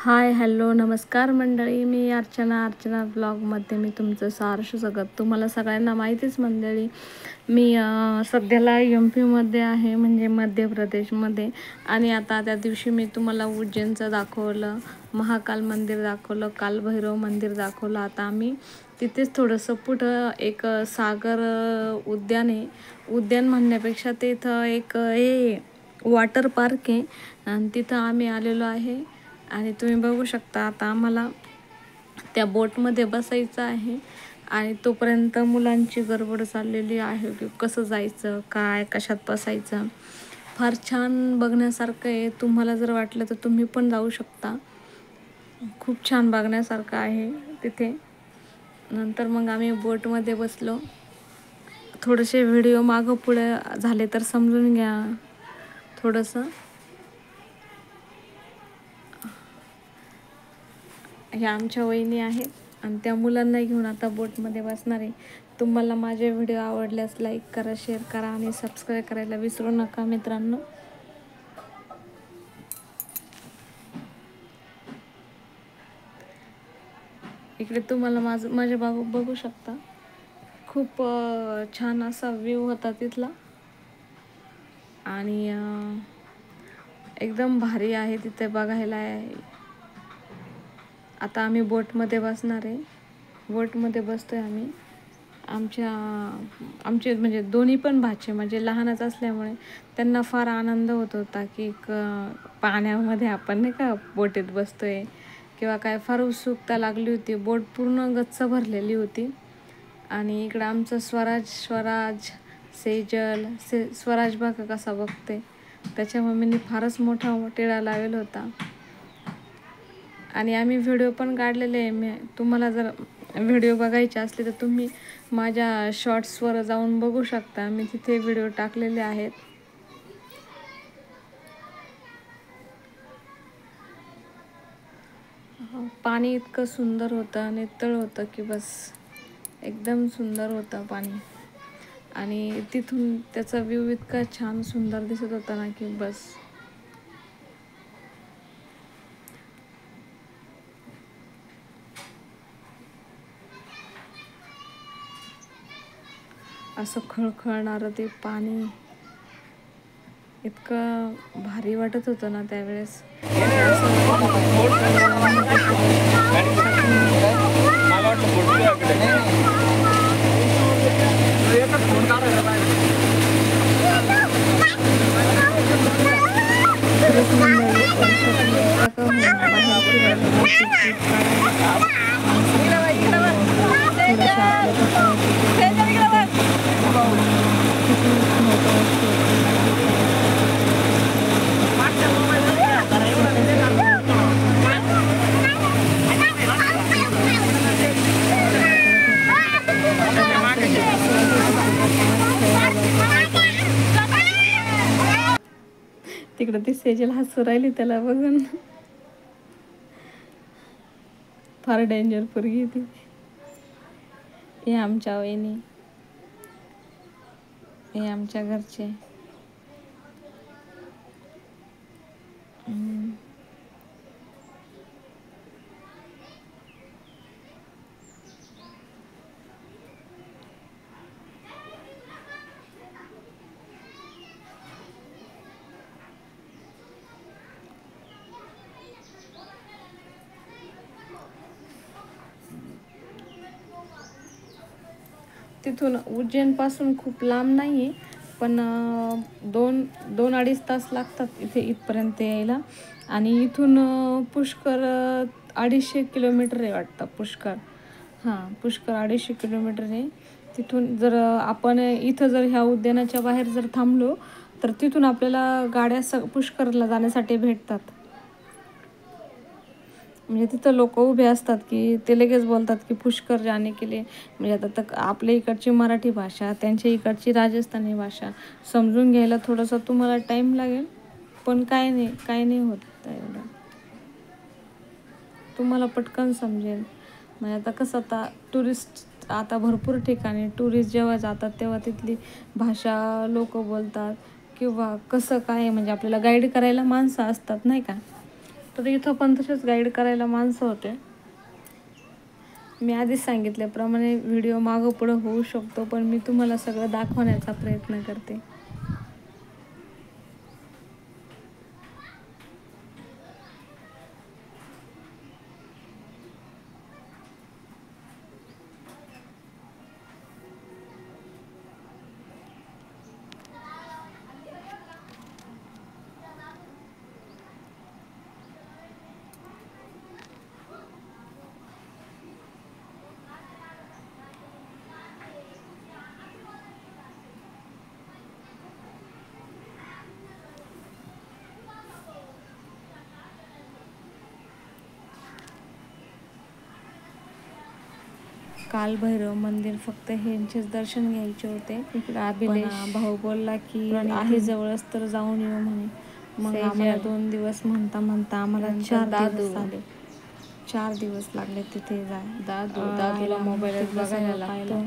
Hi hello नमस्कार मंडळी, मी अर्चना ब्लॉगमध्ये मी तुमचं सहर्ष स्वागत. तुम्हाला सगळ्यांना माहितीच मंडळी, मी सध्याला MP मध्ये आहे, म्हणजे मध्य प्रदेशमध्ये. आणि आता त्या दिवशी मी तुम्हाला उज्जैनचं दाखवलं, महाकाल मंदिर दाखवलं, कालभैरव मंदिर दाखवलं. आता आम्ही तिथेच थोडंसं पुढं एक सागर उद्यान आहे. उद्यान म्हणण्यापेक्षा तिथं एक हे वॉटर पार्क आहे आणि तिथं आम्ही आलेलो आहे. आणि तुम्ही बघू शकता, आता आम्हाला त्या बोटमध्ये बसायचं आहे आणि तोपर्यंत मुलांची गडबड चाललेली आहे की कसं जायचं, काय कशात बसायचं. फार छान बघण्यासारखं आहे. तुम्हाला जर वाटलं तर तुम्ही पण जाऊ शकता. खूप छान बघण्यासारखं आहे तिथे. नंतर मग आम्ही बोटमध्ये बसलो. थोडेसे व्हिडिओ मागं पुढे झाले तर समजून घ्या थोडंसं. ह्या आमच्या वहिनी आहेत आणि त्या मुलांना घेऊन आता बोटमध्ये बसणार आहे. तुम्हाला माझे व्हिडिओ आवडल्यास लाईक करा, शेअर करा आणि सबस्क्राईब करायला विसरू नका मित्रांनो. इकडे तुम्हाला माझे बाबू बघू शकता. खूप छान असा व्ह्यू होता तिथला आणि एकदम भारी आहे तिथे बघायला आहे. आता आम्ही बोटमध्ये बसणार आहे. बोटमध्ये बसतोय आम्ही. आमचे म्हणजे दोन्ही पण भाचे म्हणजे लहानच असल्यामुळे त्यांना फार आनंद होत होता की पाण्यामध्ये आपण नाही का बोटीत बसतोय किंवा काय. फार उत्सुकता लागली होती. बोट पूर्ण गच्च भरलेली होती. आणि इकडं आमचं स्वराज सेजल स्वराज बघा कसा बघते. त्याच्या मम्मीने फारच मोठा टिळा लावलेला होता. आणि आम्ही व्हिडिओ पण काढलेले आहे. तुम्हाला जर व्हिडिओ बघायचे असले तर तुम्ही माझ्या शॉर्ट्सवर जाऊन बघू शकता. मी तिथे व्हिडिओ टाकलेले आहेत. पाणी इतकं सुंदर होतं, नितळ होतं की बस एकदम सुंदर होतं पाणी. आणि तिथून त्याचा व्ह्यू इतका छान सुंदर दिसत होता ना की बस. असं खळखळणारं ते पाणी इतकं भारी वाटत होतं ना त्यावेळेस. तिकडं ती सेजल हसू राहिली त्याला बघून. फार डेंजर पोरगी ती. हे आमच्या वहिनी, हे आमच्या घरचे. तिथून उज्जैनपासून खूप लांब नाही आहे, पण 2-2.5 तास लागतात इथे इथपर्यंत यायला. आणि इथून पुष्कर 250 किलोमीटर आहे वाटतं. पुष्कर 250 किलोमीटर आहे. तिथून जर आपण इथं जर ह्या उद्यानाच्या बाहेर जर थांबलो तर तिथून आपल्याला गाड्या पुष्करला जाण्यासाठी भेटतात. म्हणजे तिथं लोक उभे असतात की ते लगेच बोलतात की पुष्कर जाने के लिए. म्हणजे आता तर आपल्या इकडची मराठी भाषा, त्यांच्या इकडची राजस्थानी भाषा समजून घ्यायला थोडासा तुम्हाला टाईम लागेल, पण काय नाही होत एवढं. तुम्हाला पटकन समजेल. म्हणजे आता कसं, आता टुरिस्ट आता भरपूर ठिकाणी टुरिस्ट जेव्हा जातात तेव्हा तिथली भाषा लोक बोलतात किंवा कसं काय, म्हणजे आपल्याला गाईड करायला माणसं असतात नाही का. तर इथं पण तसेच गाईड करायला माणसं होते. मी आधीच सांगितल्याप्रमाणे व्हिडिओ मागं पुढं होऊ शकतो, पण मी तुम्हाला सगळं दाखवण्याचा प्रयत्न करते. कालभैरव मंदिर फक्त ह्यांचेच दर्शन घ्यायचे होते. इकडे अभिलेश भाऊ बोलला की आहे जवळच तर जाऊन येऊ म्हणे. मग आम्हाला 2 दिवस म्हणता आम्हाला 4 दिवस झाले. 4 दिवस लागले तिथे दादूला मोबाईल बघायला लागतो.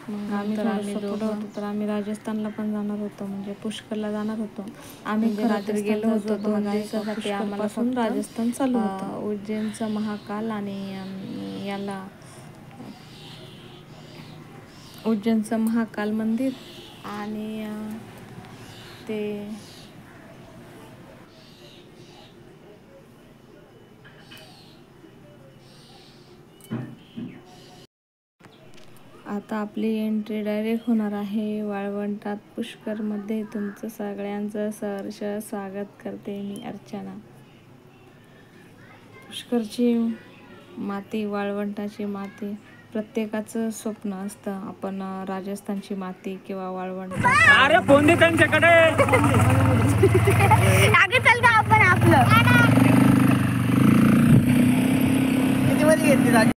मग आम्ही पुढं होतो तर आम्ही राजस्थानला पण जाणार होतो, म्हणजे पुष्करला जाणार होतो. आम्ही रात्री गेलो होतो 2 दिवसासाठी. आम्हाला राजस्थान चालू होतं. उज्जैनचं महाकाल आणि याला उज्जैनचं महाकाल मंदिर आणि ते आता आपली एंट्री डायरेक्ट होणार आहे वाळवंटात पुष्करमध्ये. तुमचं सगळ्यांचं सहर्ष स्वागत करते मी अर्चना. पुष्करची माती, वाळवंटाची माती प्रत्येकाचं स्वप्न असतं. आपण राजस्थानची माती किंवा वाळवंट. अरे फोन दे त्यांच्याकडे. आगे चल का आपण आपलं किती मध्ये घेतली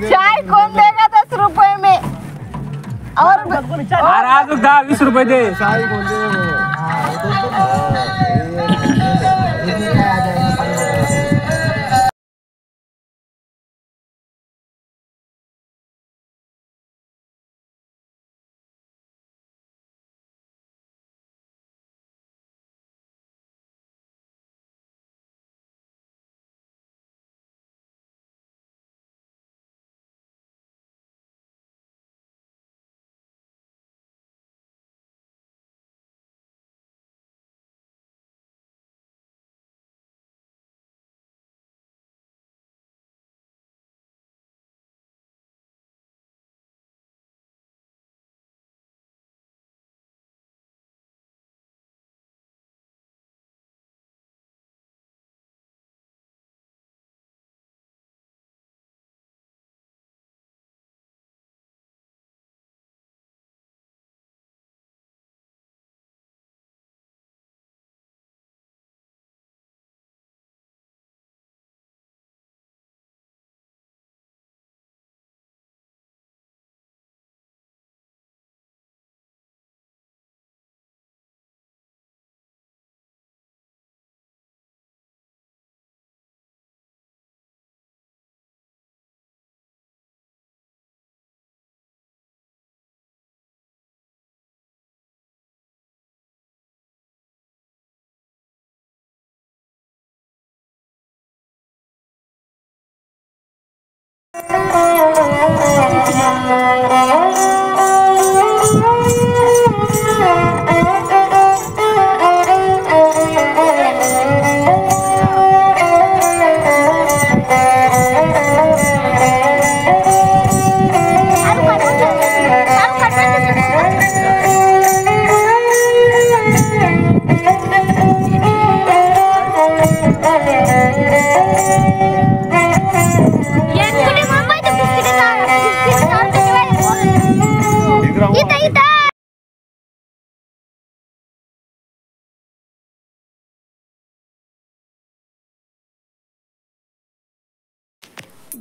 चाय कौन देगा 10 रुपए में और 10-20 रुपए दे.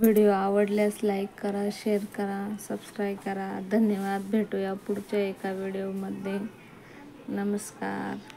व्हिडिओ आवडल्यास लाईक करा, शेअर करा, सबस्क्राईब करा. धन्यवाद. भेटूया पुढच्या एका व्हिडिओमध्ये. नमस्कार.